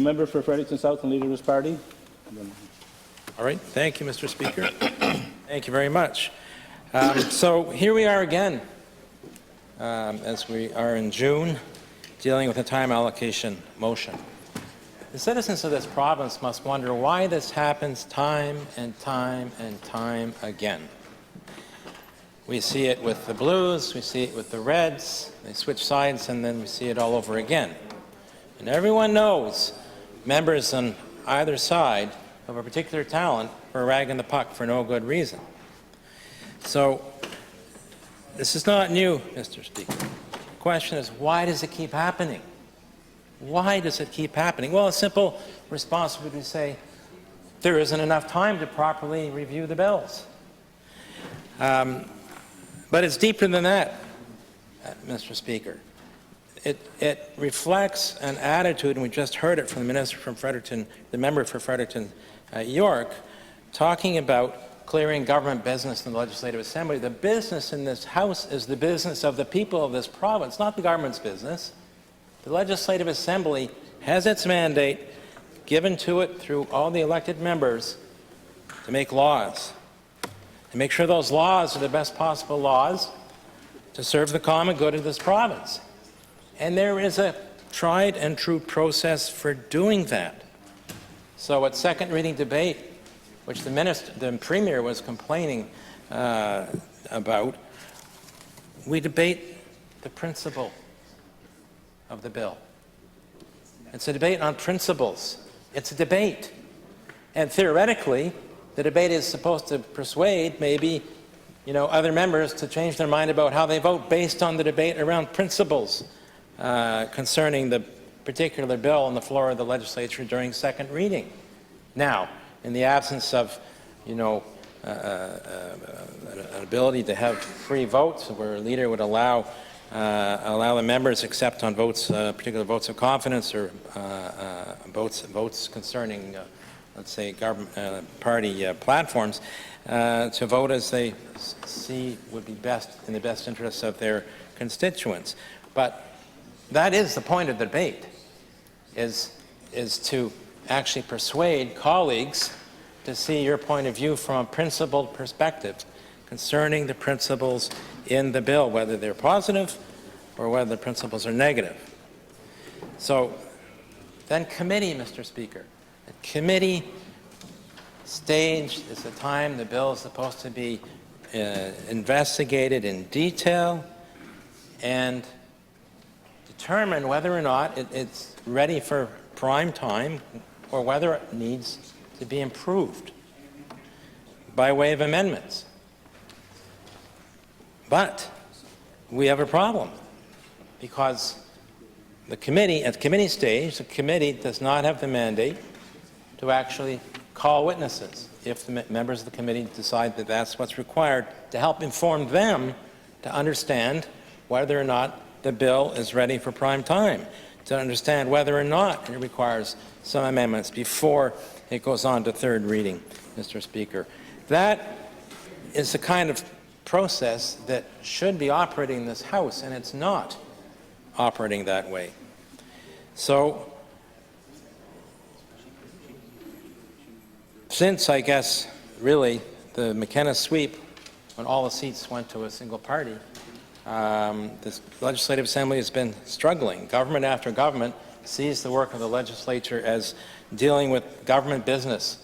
The member for Fredericton-South and leader of his party. All right. Thank you, Mr. Speaker. Thank you very much. So here we are again, as we are in June, dealing with a time allocation motion. The citizens of this province must wonder why this happens time and time and time again. We see it with the Blues, we see it with the Reds, they switch sides, and then we see it all over again. And everyone knows members on either side of a particular talent are ragging the puck for no good reason. So this is not new, Mr. Speaker. The question is, why does it keep happening? Why does it keep happening? Well, a simple response would be to say, there isn't enough time to properly review the bills. But it's deeper than that, Mr. Speaker. It reflects an attitude, and we just heard it from the minister from Fredericton, the member for Fredericton York, talking about clearing government business in the Legislative Assembly. The business in this House is the business of the people of this province, not the government's business. The Legislative Assembly has its mandate given to it through all the elected members to make laws, to make sure those laws are the best possible laws to serve the common good of this province. And there is a tried and true process for doing that. So at second reading debate, which the Premier was complaining about, we debate the principle of the bill. It's a debate on principles. It's a debate. And theoretically, the debate is supposed to persuade maybe, other members to change their mind about how they vote based on the debate around principles concerning the particular bill on the floor of the legislature during second reading. Now, in the absence of, an ability to have free votes, where a leader would allow the members, except on votes, particular votes of confidence or votes concerning, let's say, government party platforms, to vote as they see would be best in the best interests of their constituents. But that is the point of the debate: is to actually persuade colleagues to see your point of view from a principled perspective concerning the principles in the bill, whether they're positive or whether the principles are negative. So then committee, Mr. Speaker. The committee stage is the time the bill is supposed to be investigated in detail and determine whether or not it's ready for prime time or whether it needs to be improved by way of amendments. But we have a problem, because the committee, at the committee stage, the committee does not have the mandate to actually call witnesses if the members of the committee decide that that's what's required to help inform them to understand whether or not the bill is ready for prime time, to understand whether or not it requires some amendments before it goes on to third reading, Mr. Speaker. That is the kind of process that should be operating in this House, and it's not operating that way. So, since, I guess, really, the McKenna sweep, when all the seats went to a single party, this Legislative Assembly has been struggling. Government after government sees the work of the legislature as dealing with government business,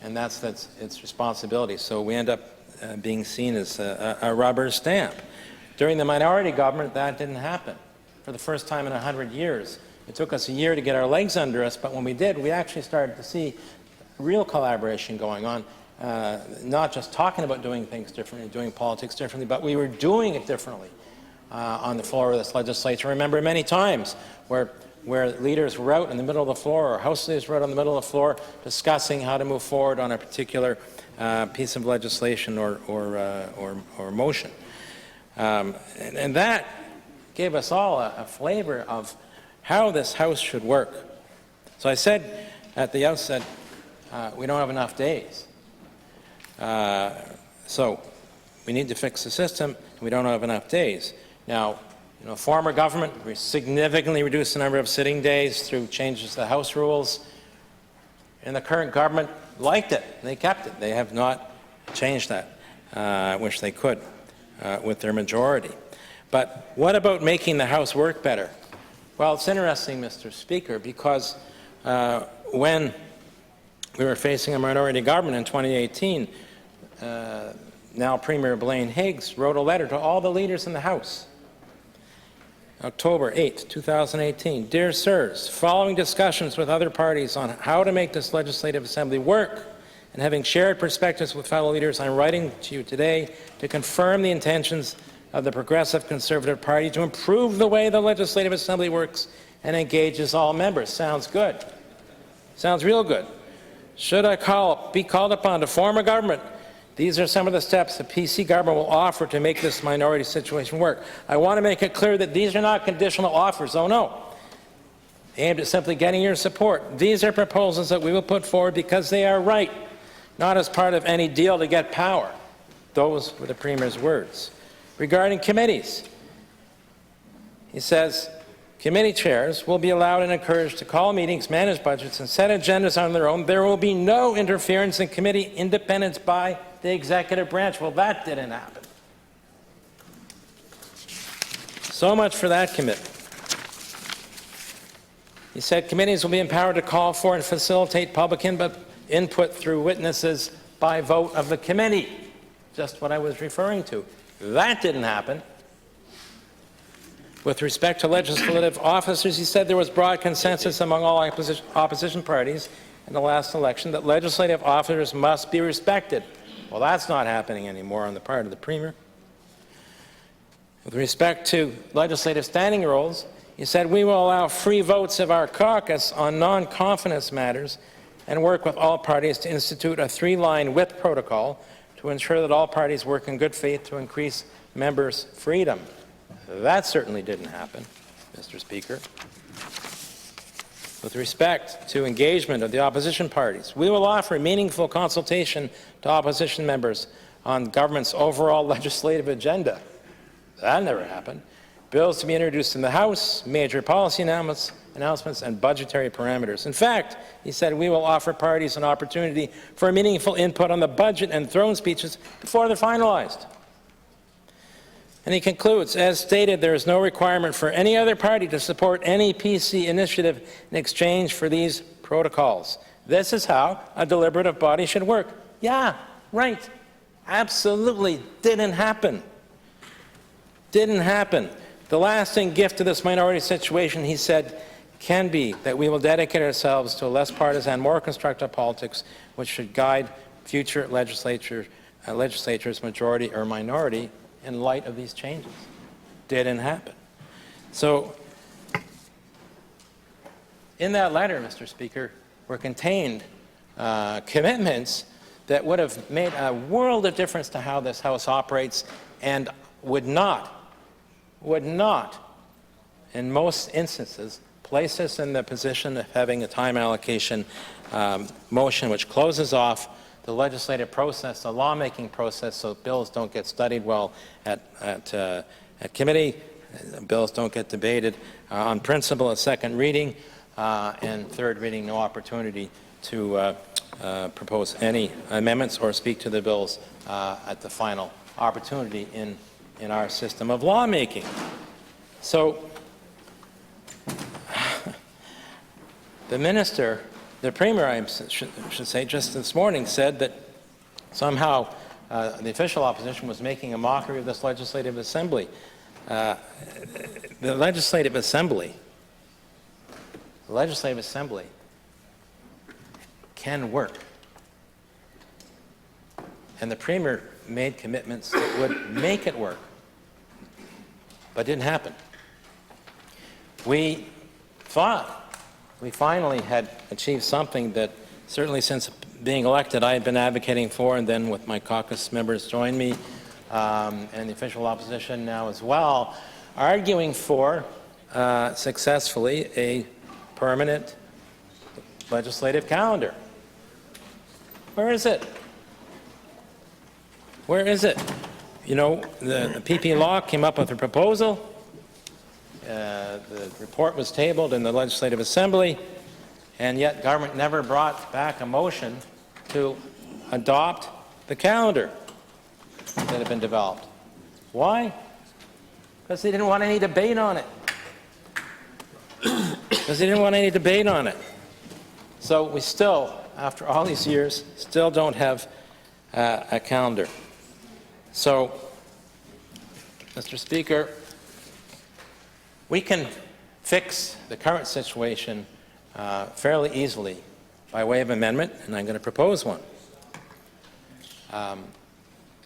and that's its responsibility. So we end up being seen as a rubber stamp. During the minority government, that didn't happen. For the first time in 100 years. It took us a year to get our legs under us, but when we did, we actually started to see real collaboration going on, not just talking about doing things differently, doing politics differently, but we were doing it differently on the floor of this legislature. I remember many times where leaders were out in the middle of the floor, or House leaders were out on the middle of the floor discussing how to move forward on a particular piece of legislation or motion. And that gave us all a flavor of how this House should work. So I said at the outset, we don't have enough days. So we need to fix the system, and we don't have enough days. Now, You know, former government significantly reduced the number of sitting days through changes to the House rules, and the current government liked it. They kept it. They have not changed that. I wish they could with their majority. But what about making the House work better? Well, it's interesting, Mr. Speaker, because when we were facing a minority government in 2018, now Premier Blaine Higgs wrote a letter to all the leaders in the House. October 8, 2018. Dear Sirs, following discussions with other parties on how to make this Legislative Assembly work, and having shared perspectives with fellow leaders, I'm writing to you today to confirm the intentions of the Progressive Conservative Party to improve the way the Legislative Assembly works and engages all members. Sounds good. Sounds real good. Should I be called upon to form a government, these are some of the steps the PC government will offer to make this minority situation work. I want to make it clear that these are not conditional offers. Oh no. Aimed at simply getting your support. These are proposals that we will put forward because they are right, not as part of any deal to get power. Those were the Premier's words. Regarding committees, he says, committee chairs will be allowed and encouraged to call meetings, manage budgets, and set agendas on their own. There will be no interference in committee independence by the executive branch. Well, that didn't happen. So much for that commitment. He said committees will be empowered to call for and facilitate public input through witnesses by vote of the committee. Just what I was referring to. That didn't happen. With respect to legislative officers, he said there was broad consensus among all opposition parties in the last election that legislative officers must be respected. Well, that's not happening anymore on the part of the Premier. With respect to legislative standing rules, he said we will allow free votes of our caucus on non-confidence matters and work with all parties to institute a 3-line whip protocol to ensure that all parties work in good faith to increase members' freedom. That certainly didn't happen, Mr. Speaker. With respect to engagement of the opposition parties, we will offer meaningful consultation to opposition members on government's overall legislative agenda. That never happened. Bills to be introduced in the House, major policy announcements, and budgetary parameters. In fact, he said we will offer parties an opportunity for meaningful input on the budget and throne speeches before they're finalized. And he concludes, as stated, there is no requirement for any other party to support any PC initiative in exchange for these protocols. This is how a deliberative body should work. Yeah, right. Absolutely didn't happen. Didn't happen. The lasting gift to this minority situation, he said, can be that we will dedicate ourselves to a less partisan, more constructive politics, which should guide future legislatures, majority or minority, in light of these changes. Didn't happen. So, in that letter, Mr. Speaker, were contained commitments that would have made a world of difference to how this House operates and would not, in most instances, place us in the position of having a time allocation motion which closes off the legislative process, the lawmaking process, so bills don't get studied well at committee, bills don't get debated on principle at second reading, and third reading, no opportunity to propose any amendments or speak to the bills at the final opportunity in our system of lawmaking. So the Premier, I should say, just this morning said that somehow the official opposition was making a mockery of this Legislative Assembly. The Legislative Assembly can work. And the Premier made commitments that would make it work, but didn't happen. We thought we finally had achieved something that certainly since being elected I had been advocating for, and then with my caucus members joined me, and the official opposition now as well, arguing for successfully a permanent legislative calendar. Where is it? Where is it? You know, the PP law came up with a proposal. the report was tabled in the Legislative Assembly, and yet government never brought back a motion to adopt the calendar that had been developed. Why? Because they didn't want any debate on it. Because they didn't want any debate on it. So we still, after all these years, still don't have a calendar. So, Mr. Speaker, we can fix the current situation fairly easily by way of amendment, and I'm going to propose one.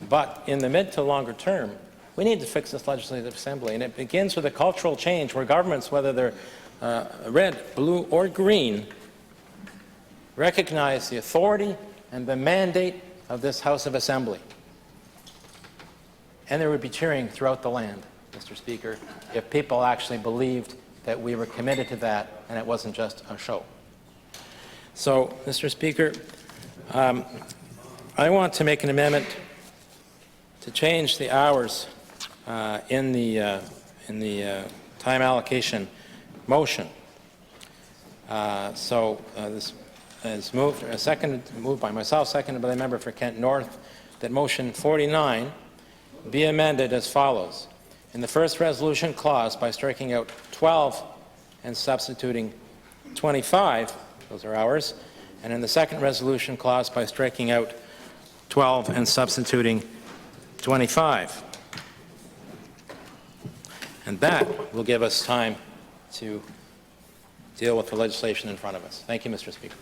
But in the mid to longer term, we need to fix this Legislative Assembly, and it begins with a cultural change where governments, whether they're red, blue, or green, recognize the authority and the mandate of this House of Assembly. And there would be cheering throughout the land, Mr. Speaker, if people actually believed that we were committed to that and it wasn't just a show. So, Mr. Speaker, I want to make an amendment to change the hours in the time allocation motion. This is moved by myself, seconded by the member for Kent North, that motion 49 be amended as follows. In the first resolution clause, by striking out 12 and substituting 25, those are hours, and in the second resolution clause, by striking out 12 and substituting 25. And that will give us time to deal with the legislation in front of us. Thank you, Mr. Speaker.